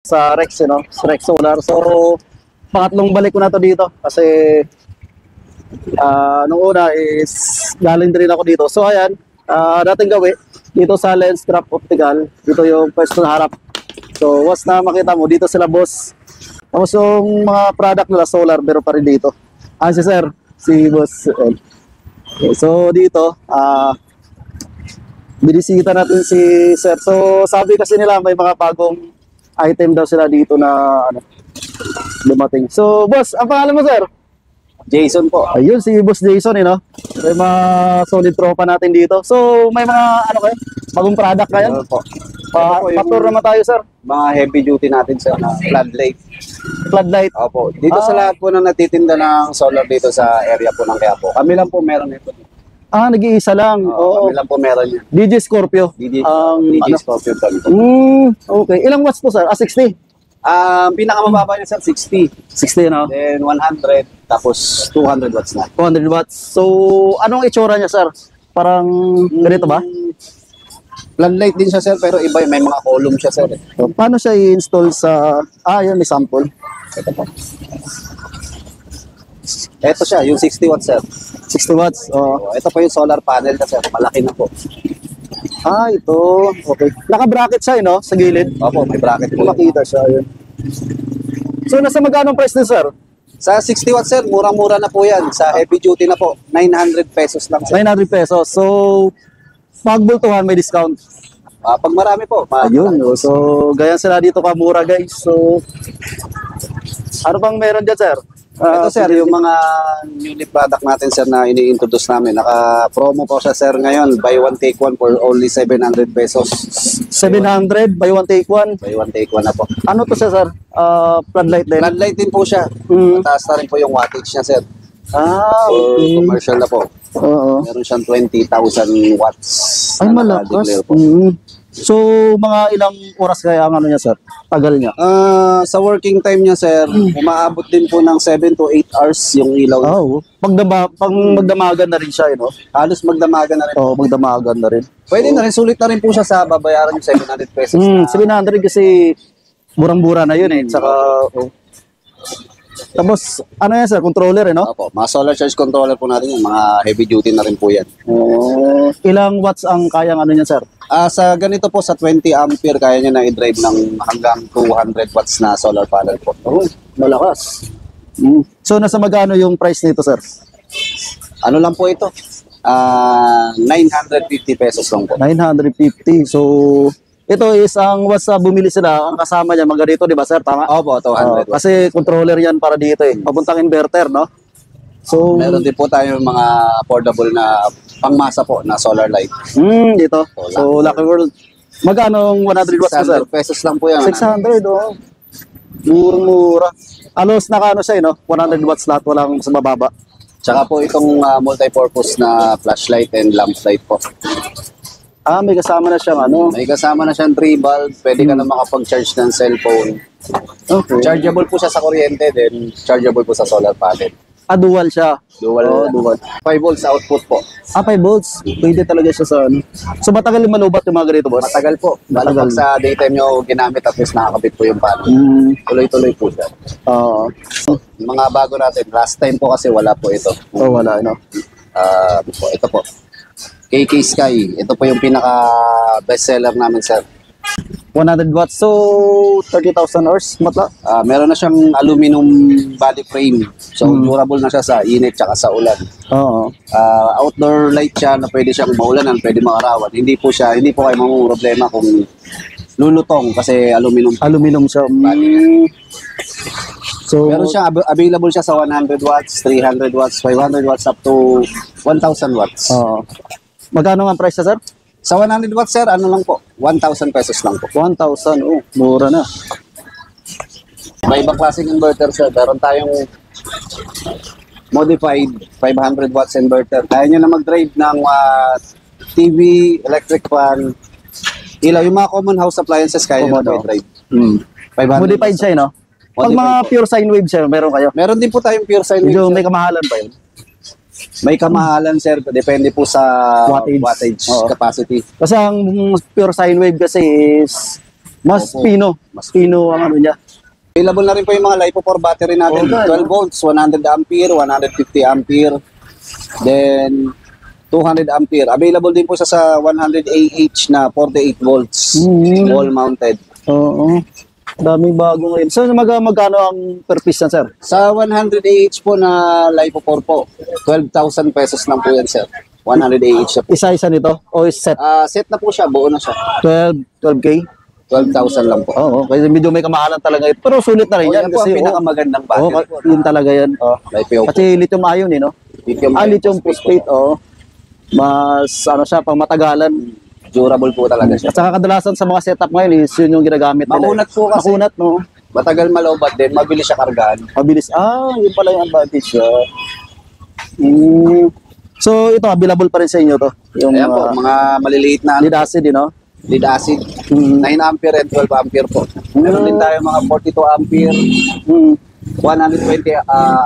sa Rex, sa Rex Solar. So, pangatlong balik ko na to dito kasi nung una is galing din ako dito. So, ayan, dating gawi dito sa Lenscraft Optical. Dito yung pwesto na harap. So, once na makita mo, dito sila boss. Tapos yung mga product nila solar, pero pa rin dito. Si sir, si boss. Okay, so, dito, binisita natin si sir. So, sabi kasi nila may mga bagong item daw sila dito na dumating. So, boss, ang pangalan mo, sir? Jason po. Ayun, si Boss Jason, May mga solid tropa natin dito. So, may mga, bagong product kayo? Po. Pa-tour naman tayo, sir. Mga heavy duty natin sa floodlight. Floodlight. Opo. Dito sa lahat po na natitinda ng solar dito sa area po ng Quiapo. Kami lang po meron ito. Nag-iisa lang. Oo. Kami lang po meron yan. DJ Scorpio. DJ Ang Scorpio po. Okay. Ilang watts po, sir? 60? Pinakamababa niya sir, 60. 60, no? Then 100, tapos 200 watts na. 200 watts. So, anong itsura niya, sir? Parang ganito ba? Floodlight din siya sir, pero iba, may mga column siya sir. So, paano siya i-install sa... yan, may sample. Ito po. Ito siya, yung 60 watts sir. 60 watts. Ito po yung solar panel na sir, malaki na po. Ito. Okay. Naka-bracket siya, sa gilid. Opo, may bracket po. Makita siya, yun. So, nasa magkano price din, sir? Sa 60 watts sir, murang-mura na po yan. Sa heavy duty na po, 900 pesos lang sir. 900 pesos. So, pag bultuhan, may discount. Pag marami po. Ayun. So, ganyan sila dito kamura, guys. So, ano bang meron dyan, sir? Ito sir, yung mga newly product natin sir na ini-introduce namin. Naka-promo po siya sir ngayon. Buy one take one for only 700 pesos. 700, buy one take one. Buy one take one na po. Ano to siya, sir? Floodlight din? Floodlight din po siya. Mataas na rin po yung wattage niya sir. Okay. Commercial na po. Oo. Meron siyang 20,000 watts. Ay, na malakas. naka-declare po. So, mga ilang oras kaya ang niya, sir? Tagal niya? Sa working time niya sir, umaabot din po ng 7 to 8 hours yung ilaw. Pag magdamagan na rin siya, Halos magdamagan na rin. Magdamagan na rin. Pwede na rin, sulit na rin po siya sa babayaran yung 700 pesos. 700 kasi murang-mura na yun Tsaka, Tapos, ano yan, sir? Controller, Opo, mga solar charge controller po natin yung mga heavy duty na rin po yan. Ilang watts ang kayang niya, sir? Sa ganito po, sa 20 ampere, kaya niya na i-drive ng hanggang 200 watts na solar panel po. Malakas. So, nasa magkano yung price nito, sir? Ano lang po ito? 950 pesos lang po. 950. So, ito is ang watts bumili sila, ang kasama niya, mga dito, di ba, sir? Tama? Opo, 200 watts. Kasi controller yan para dito papuntang inverter, no? So, Meron din po tayo mga affordable na pangmasa po na solar light. dito. So, Lucky World. Magkano ang 100 watts ko, sir? 600 pesos lang po yan. 600, Murang-mura. Alos nakano siya, 100 watts lahat, walang sa bababa. Tsaka po itong multi-purpose na flashlight and lamp light po. May kasama na siyang May kasama na siyang 3 bulb. Pwede ka na makapag-charge ng cellphone. Okay. Chargeable po siya sa kuryente, then chargeable po sa solar panel. Dual siya. Dual. Dual. 5 volts output po. 5 volts. Pwede talaga siya sa So, matagal yung malubat yung mga ganito, boss? Matagal po. Lalo pag sa daytime nyo ginamit at least nakakabit po yung panel. Tuloy-tuloy po siya. Yung mga bago natin, last time po kasi wala po ito. Wala, Ito po. KK Sky. Ito po yung pinaka bestseller namin sir. 100 watts. So, 30,000 hours. Matla. Meron na siyang aluminum body frame. So, durable na siya sa init tsaka sa ulan. Outdoor light siya na pwede siyang maulanan, pwede makarawan. Hindi po kayo mamumroblema kung lulutong kasi aluminum. Aluminum siya. So, Meron siyang available siya sa 100 watts, 300 watts, 500 watts up to 1,000 watts. magkano nga price, sir? Sa 100 watts sir, ano lang po? 1,000 pesos lang po. 1,000. Mura na. May ibang klaseng inverter sir. Meron tayong modified 500 watts inverter. Kaya nyo na mag-drive ng TV, electric fan, ilaw. Yung mga common house appliances kaya nyo na mag-drive. 500 Modified siya, Pag mga pure sine wave siya, meron kayo? Meron din po tayong pure sine wave. Medyo may kamahalan pa yun. May kamahalan sir, depende po sa wattage Oo. capacity. Kasi ang pure sine wave kasi is Mas Opo. pino. Mas pino ang ano niya. Available na rin po yung mga LiPo4 battery natin. Okay. 12 volts, 100 ampere, 150 ampere, then 200 ampere. Available din po sa 100 AH na 48 volts, wall mounted. Oo. Daming bago ngayon. So, magkano ang per piece na, sir? Sa 100 AH po na LiPo4 po, 12,000 pesos lang po yan, sir. 100 AH siya po. Isa-isa nito? O set? Set na po siya, buo na siya. 12K? 12,000 lang po. Oo, kasi medyo may kamahalan talaga ito. Pero sulit na rin yan. Yan po ang Kasi, pinakamagandang battery po. yun talaga yan. LiPo4. Kasi lithium ion, no? Lithium phosphate, mas, ano siya, pang matagalan. Durable po talaga siya. At saka kadalasan sa mga setup ngayon is yun yung ginagamit nila. Makunat po kasi. Makunat, no? Matagal malobat din, mabilis siya kargaan. Mabilis. Yun pala yung advantage. So, ito, available pa rin sa inyo to. Yung Ayan po, mga maliliit na lead acid, no? lead acid, 9 ampere and 12 ampere po. Meron din tayo mga 42 ampere, 120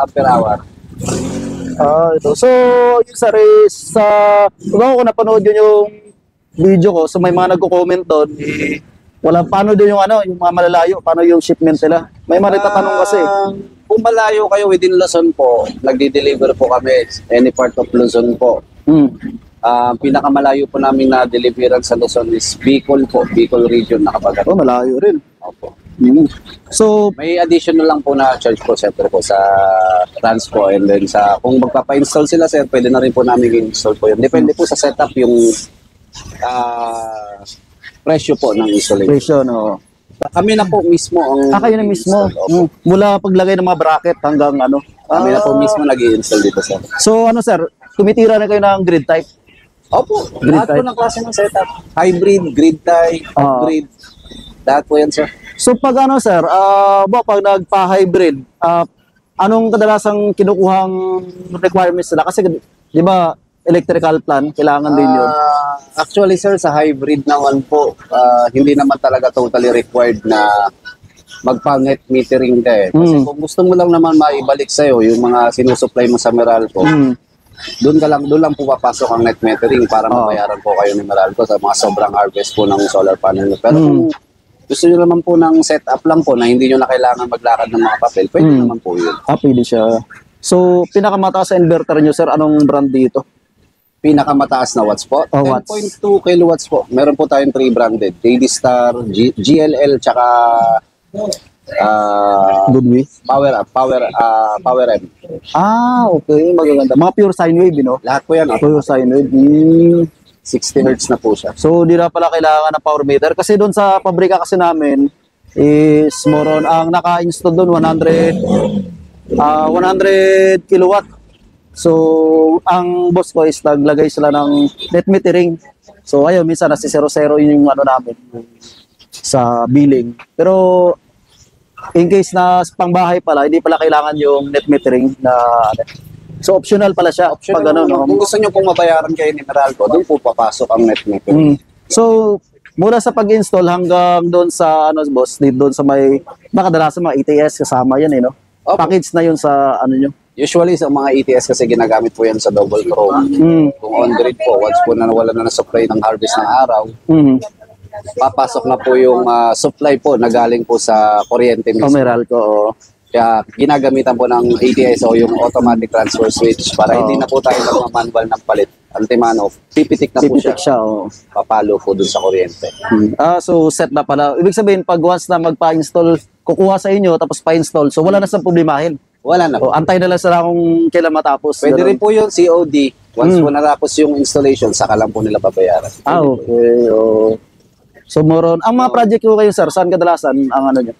ampere hour. Ito. So, yung sa race, kung napanood yun yung video ko, so may mga nagko-comment doon, paano din yung yung mga malalayo, paano yung shipment nila? May mga nagtatanong kasi. Kung malayo kayo within Luzon po, nagdi-deliver po kami any part of Luzon po. Pinakamalayo po namin na deliveran sa Luzon is Bicol po, Bicol region nakapagat. Malayo rin. Opo. So, May additional lang po na charge po siyempre po sa transpo and then kung magpapa-install sila sir, pwede na rin po namin i-install po yun. Depende po sa setup yung presyo po ng installation. presyo, no? Kami na po mismo ang Kayo na mismo. Opo. Mula paglagay ng mga bracket hanggang Kami na po mismo nag-i-install dito sir. So, sir, tumitira na kayo ng grid type? Opo, Grid lahat po type. ng klase ng setup. Hybrid, grid tie, off-grid. Lahat po yan sir. So, pag sir, pag nagpa-hybrid, anong kadalasang kinukuhang requirements nila? Kasi, di ba, electrical plan, kailangan din yun. Actually sir, sa hybrid naman po, hindi naman talaga totally required na magpa-net metering ka eh. Kasi kung gusto mo lang naman maibalik sa'yo yung mga sinusupply mo sa Meralco, doon lang po papasok ang net metering para mabayaran po kayo ni Meralco sa mga sobrang harvest po ng solar panel nyo. Pero kung gusto nyo naman po ng setup lang po na hindi nyo na kailangan maglakad ng mga papel, pwede naman po yun. Pwede siya. So, pinakamataas sa inverter nyo, sir, anong brand dito? Pinakamataaas na watts po, watts. 10.2 kilowatts po. Meron po tayong 3 branded, JD Star, GLL, tsaka Goodway? Power M. Okay. Magaganda. Mga pure sine wave, no? Lahat po yan. Pure sine wave. 60 hertz na po siya. So, di na pala kailangan ng power meter. Kasi doon sa pabrika kasi namin, is more on, ang naka-install doon, 100 kilowatt. So, ang boss ko is naglagay sila ng net metering. So, ayun, minsan nasi 0-0 yung namin sa billing. Pero, in case na pangbahay pala, hindi pala kailangan yung net metering na so, optional pala siya. Pag no? Kung gusto nyo pong mabayaran kayo ni Meralco, doon po papasok ang net metering. So, mula sa pag-install hanggang doon sa, boss, doon sa may, kadalasan mga ETS kasama yan, no? Opo. Package na yun sa, nyo? Usually sa mga ETS kasi ginagamit po yan sa double chrome. Kung on-grid po, once po na nawala na supply ng harvest ng araw, papasok na po yung supply po na galing po sa kuryente mismo. Meralco, Kaya ginagamitan po ng ATS o yung automatic transfer switch para hindi na po tayo nagmamanual ng palit. Antimano, pipitik na po siya. Papalo po dun sa kuryente. So set na pala. Ibig sabihin, pag once na magpa-install, kukuha sa inyo, tapos pa-install, so wala na sa problemahin. Wala na po. Antay na lang sila kung kailan matapos. Pwede rin po yung COD. Once po natapos yung installation, saka lang po nila pabayaran. Okay. So moron, ang mga project ko kayo, sir, saan kadalasan ang nyo?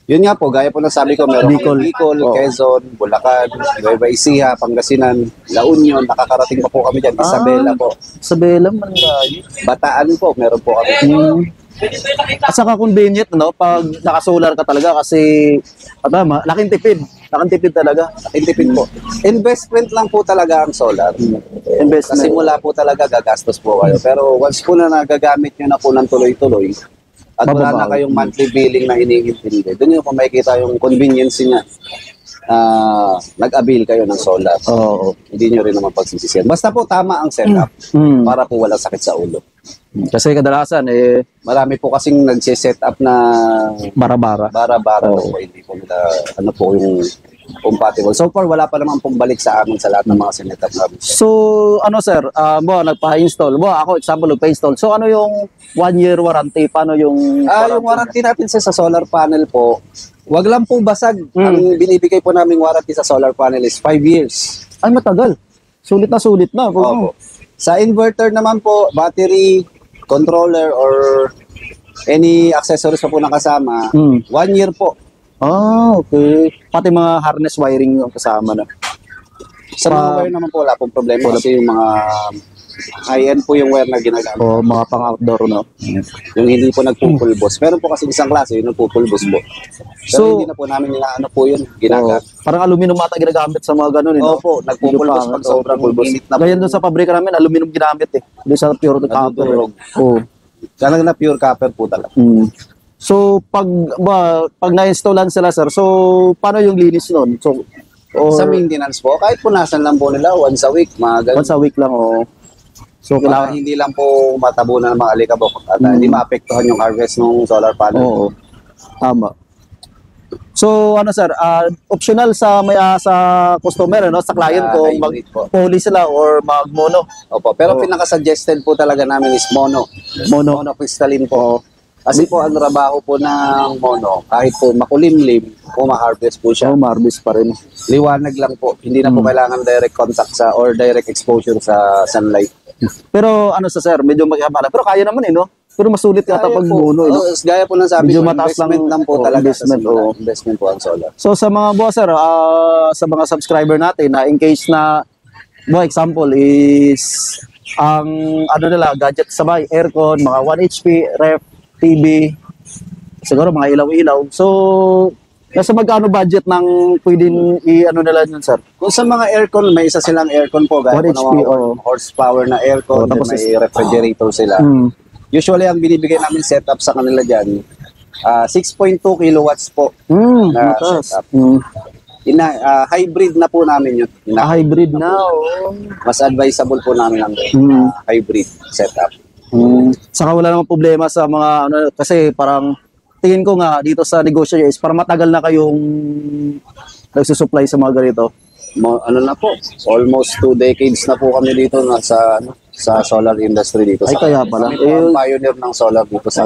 Yun nga po, gaya po ng sabi ko, meron Bicol. Bicol, Quezon, Bulacan, Nueva Ecija, Pangasinan, La Union, nakakarating pa po kami dyan, Isabela po. Isabela, Manlayo. Bataan po, meron po kami. At saka convenient, no? Pag naka-solar ka talaga kasi, laking tipid. Laking tipid talaga. Intipid po. Investment lang po talaga ang solar. Investment. Kasi mula po talaga gagastos po kayo. Pero once po na nagagamit nyo na po ng tuloy-tuloy, at wala na kayong monthly billing na iniintindi, doon yung po makikita yung convenience niya. nag-avail kayo ng solar. Oo. Hindi nyo rin naman pagsisisihan. Basta po tama ang setup para po walang sakit sa ulo. Kasi kadalasan, Marami po kasing nagsiset up na bara-bara. bara-bara po, hindi po nila ano po yung compatible. So far, wala pa naman pong balik sa amin sa lahat ng mga sinet up namin. So, ano sir, nagpa-install. Ako, example, nagpa-install. So, ano yung 1-year warranty? Paano yung Yung warranty natin sa solar panel po, wag lang po basag. Ang binibigay po naming warranty sa solar panel is 5 years. Ay, matagal. Sulit na. Opo. Sa inverter naman po, battery, controller, or any accessories pa po na kasama, 1 year po. Okay. Pati mga harness wiring yung kasama na. Sa mga wire naman po, wala pong problema kasi yung mga high-end po yung wire na ginagamit. O mga pang-outdoor, no? Yung hindi po nagpupulbos. Meron po kasi isang klase, yung nagpupulbos po. Pero So, hindi na po namin inaano po yun, ginagamit. Parang aluminum ata ginagamit sa mga ganun, no? Opo, nagpupulbos pag sobrang init na po. Ganyan doon sa pabrika namin, aluminum ginamit Doon sa pure copper. Natutulog. Oo. Talaga na pure copper po talaga. So, pag na-installan sila, sir, so, paano yung linis nun? So, Sa maintenance po, kahit punasan lang po nila once a week, mga ganun. once a week lang, So, Para kailangan, hindi lang po matabunan ng mga alikabok at hindi maapektuhan yung harvest ng solar panel. oo. Tama. So, ano, sir, optional sa customer, no? Sa client ko, hybrid po. mag-poly sila or mag-mono. Opo, pero pinaka-suggested po talaga namin is mono. Mono. Monocrystalline po. Kasi po ang trabaho po ng mono, kahit po makulimlim, ma-harvest po siya. Marbis pa rin. Liwanag lang po. Hindi na po kailangan direct contact or direct exposure sa sunlight. Pero ano sir, medyo magkakabala. Pero kaya naman no? Pero masulit yata pag mono, no? Gaya po ng sabi Medyo ko, mataas investment lang- lang po oo, talaga. investment, oo. Investment po ang solar. So sa mga boss sir, sa mga subscriber natin na in case na example is ang ano nila gadget sabay, aircon, mga 1 HP, ref, TV, siguro mga ilaw-ilaw. So nasa magkano budget ng pwedeng i-ano nila yun, sir? Kung sa mga aircon, may isa silang aircon po. Gaya 1 po ng HP, mga oo. horsepower na aircon, Tapos then may refrigerator sila. Usually, ang binibigay namin setup sa kanila dyan, 6.2 kilowatts po. Na Matas. setup. Hybrid na po namin yun. Hybrid na, Mas advisable po namin ang hybrid setup. Saka wala namang problema sa mga ano, kasi parang tingin ko nga dito sa negosyo is para matagal na kayong nagsusupply sa mga ganito. Ano na po, almost 2 decades na po kami dito sa solar industry dito. Ay, kaya pala. Kami po ang pioneer ng solar dito sa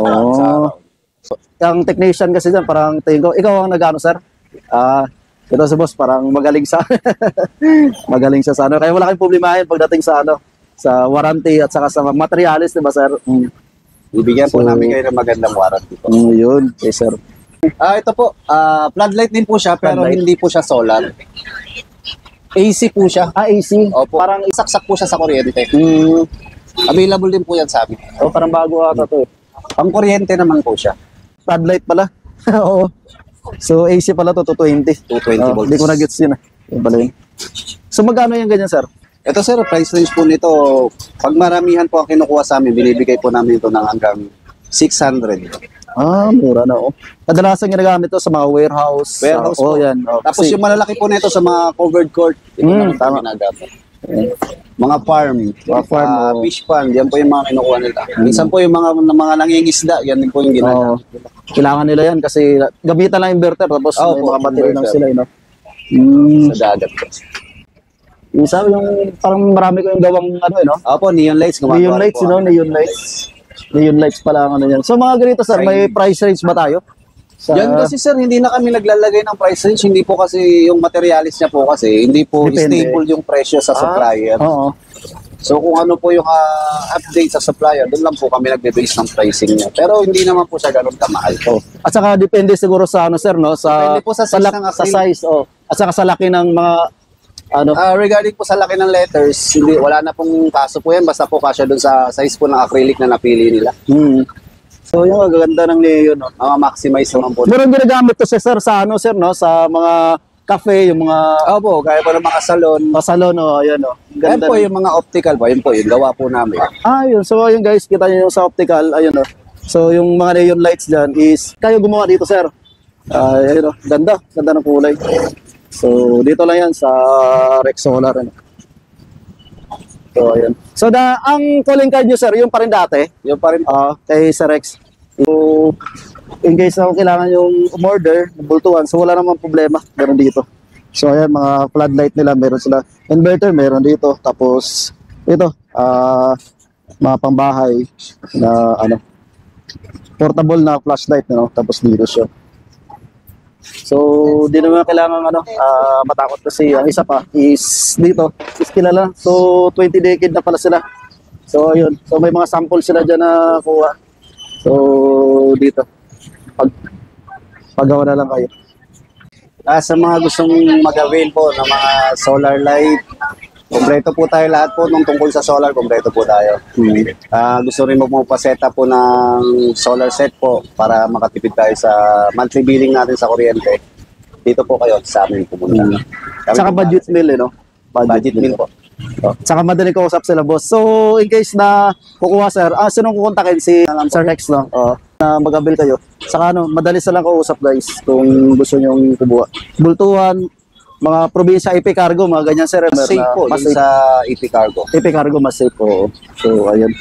Ang technician kasi dyan, parang tingin ko, ikaw ang nag-ano, sir? Ito si boss, parang magaling sa magaling siya sa ano. Kaya wala kayong problemahin pagdating sa ano, sa warranty at saka sa materials, di ba, sir? Ibigyan po namin kayo ng magandang warranty po. Yun, okay, sir. Ito po, floodlight din po siya pero Floodlight. hindi po siya solar. AC po siya. AC. Opo. Parang isaksak po siya sa kuryente. Available din po yan sa amin. Parang bago ata to. Pang kuryente naman po siya. Floodlight pala. Oo. So, AC pala to, 220. 220 volts. Hindi ko na-gets yun. Yun pala yun. So, magkano yung ganyan, sir? Ito sir, price range po nito, pag maramihan po ang kinukuha sa amin, binibigay po namin ito ng hanggang 600. Mura na, Kadalasan ginagamit to sa mga warehouse. Warehouse po. Yan. Tapos yung malalaki po nito sa mga covered court, ito naman tama. ginagamit. Mga farm, farm, fish pond, yan po yung mga kinukuha nila. Minsan po yung mga nangingisda, yan din po yung ginagamit. Kailangan nila yan kasi gamitan lang inverter tapos may mga battery lang sila, Sa dagat po. Yung sabi yung parang marami ko yung gawang Opo, neon lights. neon lights, neon lights. Neon lights pala ang ano yan. So mga ganito sir, may price range ba tayo? Yan kasi sir, hindi na kami naglalagay ng price range. Hindi po kasi yung materialis niya po kasi, hindi po Depende. stable yung presyo sa supplier. Oo. So kung ano po yung update sa supplier, doon lang po kami nagbe-base ng pricing niya. Pero hindi naman po siya ganun kamahal. At saka depende siguro sa ano sir, no? Sa Depende po sa size ng sa acrylic. size, At saka sa laki ng mga Regarding po sa laki ng letters, wala na pong kaso po yan. Basta po kasya doon sa size po ng acrylic na napili nila. So yung gaganda ng neon, no? Maximize naman po. Pero ginagamit to sir sa ano sir, no? Sa mga cafe, yung mga Opo, kaya po ng mga salon. salon, ayan, Yan po yung mga optical po. Yun po, yung gawa po namin. Yun. So, ayun guys, kita nyo yung sa optical, ayun So, yung mga neon lights dyan is, kayo gumawa dito, sir. Ayun ganda ng kulay. So, dito lang yan sa Rex Solar. Ano. So, ayan. So, ang calling card nyo, sir, yung pa rin dati? Yung pa rin. Kay Sir Rex. So, in case na kailangan yung umorder, bultuhan, so wala namang problema. Meron dito. So, ayan, mga floodlight nila, meron sila. Inverter, meron dito. Tapos, ito, mga pambahay na, portable na flashlight, tapos dito siya. So, di naman kailangan matakot kasi ang isa pa is dito, is kilala. So, 20 decade na pala sila. So, ayun. So, may mga sample sila dyan na kuha. So, dito. Paggawa na lang kayo. Sa mga gustong mag-avail po ng mga solar light, kompleto po tayo lahat po nung tungkol sa solar, kompleto po tayo. Gusto rin mo pa set up po ng solar set po para makatipid tayo sa monthly billing natin sa kuryente. Dito po kayo sa amin pumunta. Saka budget meal, no? Budget meal po. Saka madaling kausap sila, boss. So, in case na kukuha, sir, sinong kukontakin? Si Sir Rex, no? Na mag-avail kayo. Saka, madali silang kausap, guys, kung gusto nyong kubuha. Bultuhan, mga probinsya, IP Cargo, mga ganyan, sir. Safe po, mas sa EP Cargo. IP Cargo, mas safe po. So, ayun.